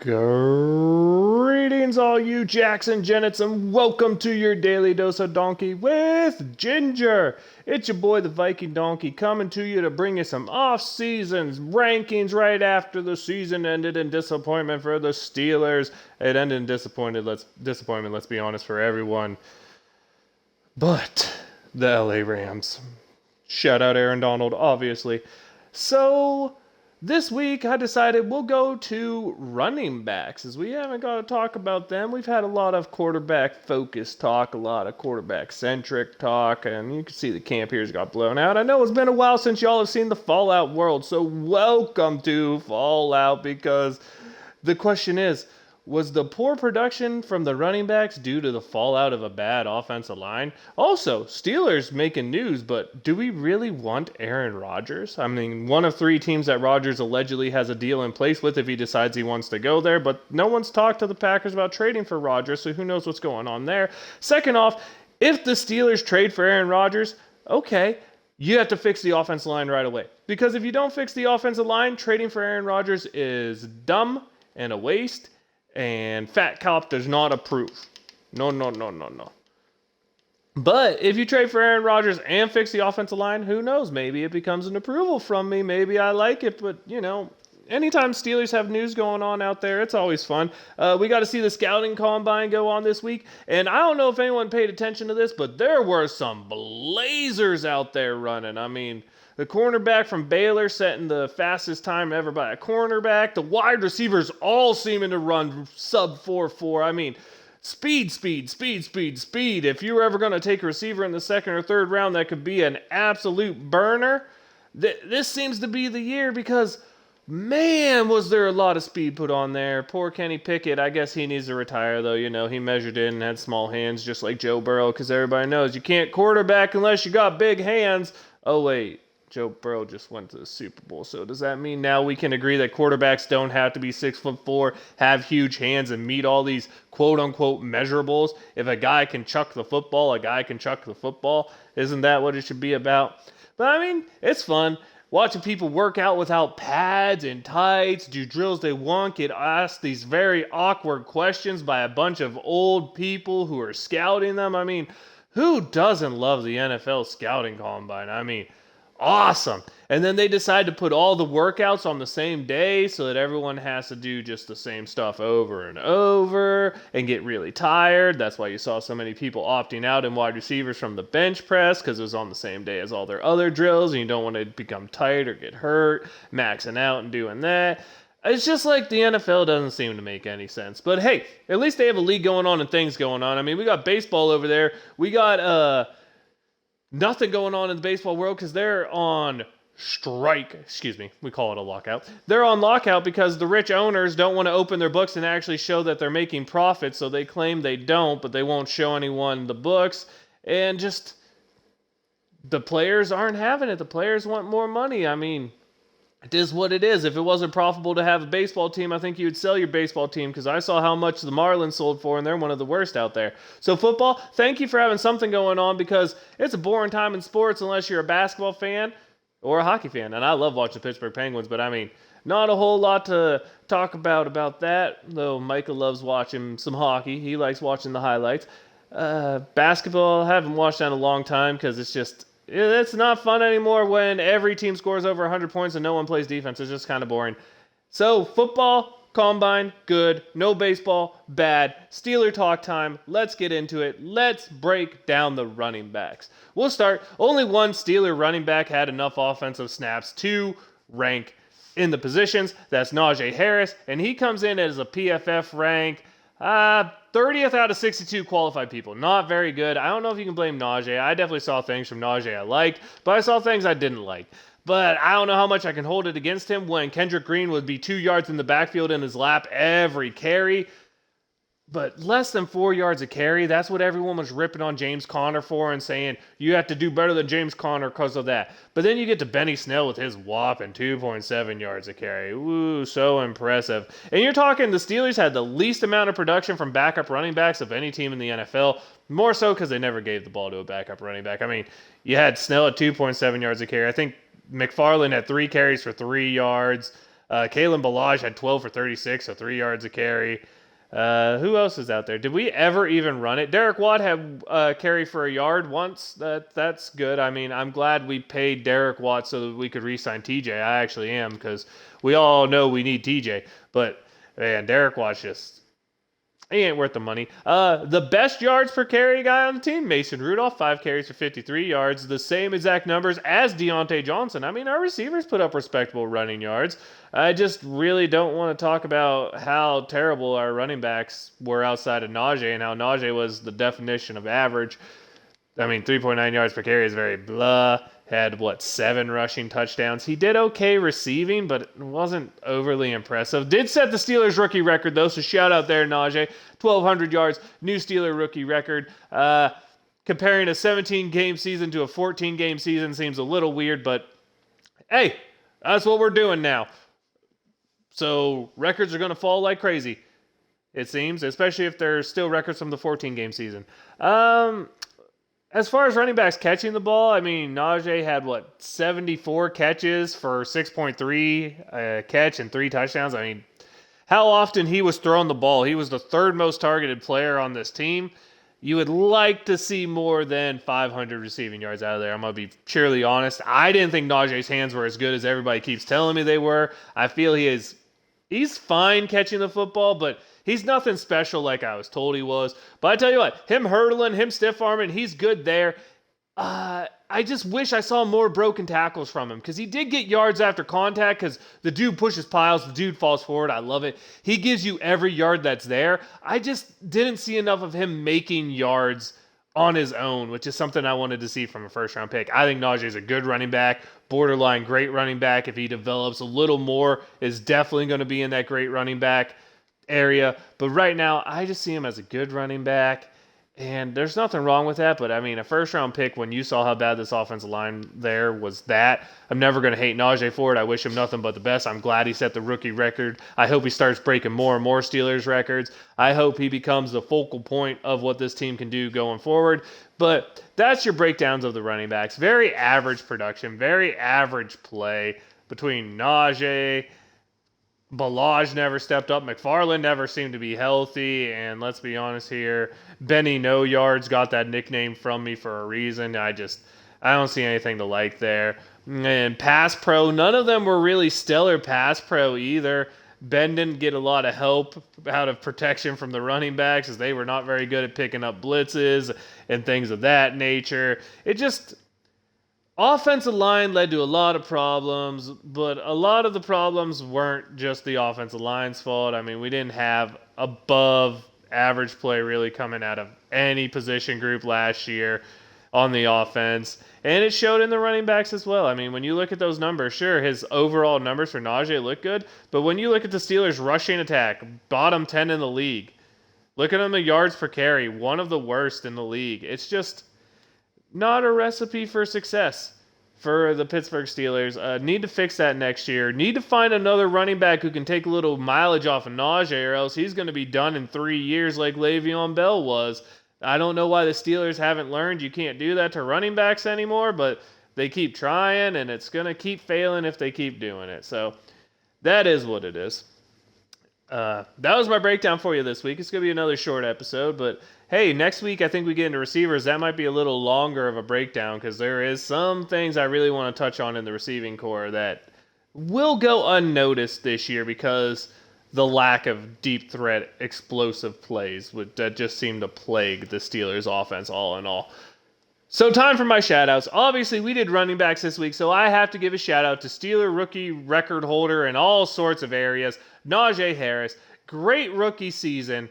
Greetings, all you Jackson Jennets, and welcome to your daily dose of donkey with Ginger. It's your boy, the Viking Donkey, coming to you to bring you some off-season rankings right after the season ended in disappointment for the Steelers. It ended in disappointment, let's be honest, for everyone. But the LA Rams. Shout out Aaron Donald, obviously. So this week, I decided we'll go to running backs, as we haven't got to talk about them. We've had a lot of quarterback-focused talk, a lot of quarterback-centric talk, and you can see the camp here's got blown out. I know it's been a while since y'all have seen the Fallout world, so welcome to Fallout, because the question is, was the poor production from the running backs due to the fallout of a bad offensive line? Also, Steelers making news, but do we really want Aaron Rodgers? I mean, one of three teams that Rodgers allegedly has a deal in place with if he decides he wants to go there, but no one's talked to the Packers about trading for Rodgers, so who knows what's going on there. Second off, if the Steelers trade for Aaron Rodgers, okay, you have to fix the offensive line right away. Because if you don't fix the offensive line, trading for Aaron Rodgers is dumb and a waste. And Fat Cop does not approve. No. But if you trade for Aaron Rodgers and fix the offensive line, who knows? Maybe it becomes an approval from me. Maybe I like it. But, anytime Steelers have news going on out there, it's always fun. We got to see the scouting combine go on this week. And I don't know if anyone paid attention to this, but there were some blazers out there running. I mean, the cornerback from Baylor setting the fastest time ever by a cornerback. The wide receivers all seeming to run sub 4.4. I mean, speed. If you were ever going to take a receiver in the second or third round that could be an absolute burner, this seems to be the year because, man, was there a lot of speed put on there. Poor Kenny Pickett. I guess he needs to retire, though. He measured in and had small hands just like Joe Burrow, because everybody knows you can't quarterback unless you got big hands. Oh, wait. Joe Burrow just went to the Super Bowl. So does that mean now we can agree that quarterbacks don't have to be 6'4", have huge hands, and meet all these quote-unquote measurables? If a guy can chuck the football, a guy can chuck the football. Isn't that what it should be about? But, I mean, it's fun. Watching people work out without pads and tights, do drills they want, get asked these very awkward questions by a bunch of old people who are scouting them. I mean, who doesn't love the NFL scouting combine? I mean, awesome. And then they decide to put all the workouts on the same day so that everyone has to do just the same stuff over and over and get really tired. That's why you saw so many people opting out in wide receivers from the bench press, because it was on the same day as all their other drills, and you don't want to become tight or get hurt, maxing out and doing that. It's just like the NFL doesn't seem to make any sense. But hey, at least they have a league going on and things going on. I mean, we got baseball over there. We got nothing going on in the baseball world because they're on strike. Excuse me. We call it a lockout. They're on lockout because the rich owners don't want to open their books and actually show that they're making profits. So they claim they don't, but they won't show anyone the books. And just the players aren't having it. The players want more money. I mean, it is what it is. If it wasn't profitable to have a baseball team, I think you would sell your baseball team, because I saw how much the Marlins sold for, and they're one of the worst out there. So football, thank you for having something going on, because it's a boring time in sports unless you're a basketball fan or a hockey fan. And I love watching the Pittsburgh Penguins, but I mean, not a whole lot to talk about that, though Michael loves watching some hockey. He likes watching the highlights. Basketball, I haven't watched that in a long time because it's not fun anymore when every team scores over 100 points and no one plays defense. It's just kind of boring. So, football, combine, good. No baseball, bad. Steeler talk time. Let's get into it. Let's break down the running backs. We'll start. Only one Steeler running back had enough offensive snaps to rank in the positions. That's Najee Harris, and he comes in as a PFF rank 30th out of 62 qualified people. Not very good. I don't know if you can blame Najee. I definitely saw things from Najee I liked, but I saw things I didn't like. But I don't know how much I can hold it against him when Kendrick Green would be 2 yards in the backfield in his lap every carry. But less than 4 yards a carry, that's what everyone was ripping on James Conner for and saying, you have to do better than James Conner because of that. But then you get to Benny Snell with his whopping 2.7 yards a carry. Ooh, so impressive. And you're talking the Steelers had the least amount of production from backup running backs of any team in the NFL. More so because they never gave the ball to a backup running back. I mean, you had Snell at 2.7 yards a carry. I think McFarland had 3 carries for 3 yards. Kalen Balaj had 12 for 36, so 3 yards a carry. Who else is out there? Did we ever even run it? Derek Watt had carry for a yard once. That's good. I mean, I'm glad we paid Derek Watt so that we could re-sign TJ. I actually am, because we all know we need TJ. But, man, Derek Watt's just... he ain't worth the money. The best yards per carry guy on the team, Mason Rudolph, 5 carries for 53 yards. The same exact numbers as Deontay Johnson. I mean, our receivers put up respectable running yards. I just really don't want to talk about how terrible our running backs were outside of Najee and how Najee was the definition of average. I mean, 3.9 yards per carry is very blah. Had, 7 rushing touchdowns. He did okay receiving, but it wasn't overly impressive. Did set the Steelers rookie record, though, so shout out there, Najee. 1,200 yards, new Steeler rookie record. Comparing a 17-game season to a 14-game season seems a little weird, but hey, that's what we're doing now. So records are going to fall like crazy, it seems, especially if there's still records from the 14-game season. As far as running backs catching the ball, I mean, Najee had, 74 catches for 6.3 catch and 3 touchdowns. I mean, how often he was throwing the ball. He was the 3rd most targeted player on this team. You would like to see more than 500 receiving yards out of there. I'm going to be purely honest. I didn't think Najee's hands were as good as everybody keeps telling me they were. I feel he's fine catching the football, but he's nothing special like I was told he was. But I tell you what, him hurdling, him stiff-arming, he's good there. I just wish I saw more broken tackles from him, because he did get yards after contact, because the dude pushes piles, the dude falls forward. I love it. He gives you every yard that's there. I just didn't see enough of him making yards on his own, which is something I wanted to see from a first-round pick. I think Najee is a good running back, borderline great running back. If he develops a little more, is definitely going to be in that great running back area. But right now, I just see him as a good running back. And there's nothing wrong with that, but I mean, a first-round pick, when you saw how bad this offensive line there was that, I'm never going to hate Najee for it. I wish him nothing but the best. I'm glad he set the rookie record. I hope he starts breaking more and more Steelers records. I hope he becomes the focal point of what this team can do going forward. But that's your breakdowns of the running backs. Very average production, very average play between Najee. Balaj never stepped up. McFarland never seemed to be healthy. And let's be honest here, Benny No Yards got that nickname from me for a reason. I don't see anything to like there. And pass pro, none of them were really stellar pass pro either. Ben didn't get a lot of help out of protection from the running backs, as they were not very good at picking up blitzes and things of that nature. Offensive line led to a lot of problems, but a lot of the problems weren't just the offensive line's fault. I mean, we didn't have above average play really coming out of any position group last year on the offense, and it showed in the running backs as well. I mean, when you look at those numbers, sure, his overall numbers for Najee look good, but when you look at the Steelers' rushing attack, bottom 10 in the league, look at them, the yards per carry, one of the worst in the league. It's just not a recipe for success for the Pittsburgh Steelers. Need to fix that next year. Need to find another running back who can take a little mileage off of Najee, or else he's going to be done in 3 years like Le'Veon Bell was. I don't know why the Steelers haven't learned you can't do that to running backs anymore, but they keep trying, and it's going to keep failing if they keep doing it. So that is what it is. That was my breakdown for you this week. It's going to be another short episode, but hey, next week I think we get into receivers. That might be a little longer of a breakdown, because there is some things I really want to touch on in the receiving core that will go unnoticed this year because the lack of deep threat explosive plays that just seem to plague the Steelers offense all in all. So time for my shout-outs. Obviously, we did running backs this week, so I have to give a shout-out to Steeler rookie record holder in all sorts of areas, Najee Harris. Great rookie season.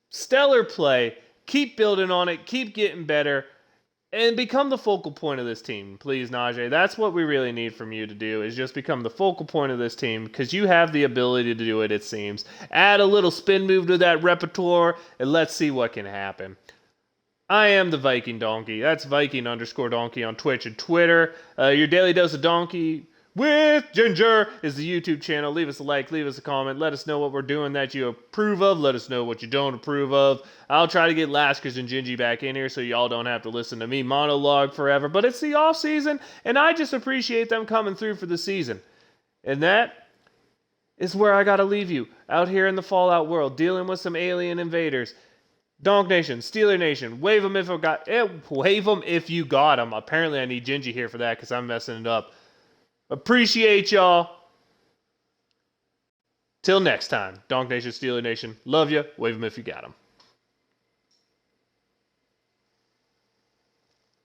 Stellar play. Keep building on it. Keep getting better. And become the focal point of this team, please, Najee. That's what we really need from you to do, is just become the focal point of this team, because you have the ability to do it, it seems. Add a little spin move to that repertoire, and let's see what can happen. I am the Viking Donkey. That's Viking_Donkey on Twitch and Twitter. Your Daily Dose of Donkey with Ginger is the YouTube channel. Leave us a like, leave us a comment. Let us know what we're doing that you approve of. Let us know what you don't approve of. I'll try to get Laskers and Gingy back in here so y'all don't have to listen to me monologue forever. But it's the off season, and I just appreciate them coming through for the season. And that is where I gotta leave you. Out here in the Fallout world, dealing with some alien invaders. Donk Nation, Steeler Nation, wave them if you got them. Apparently I need Gingy here for that because I'm messing it up. Appreciate y'all. Till next time, Donk Nation, Steeler Nation, love ya. Wave them if you got them.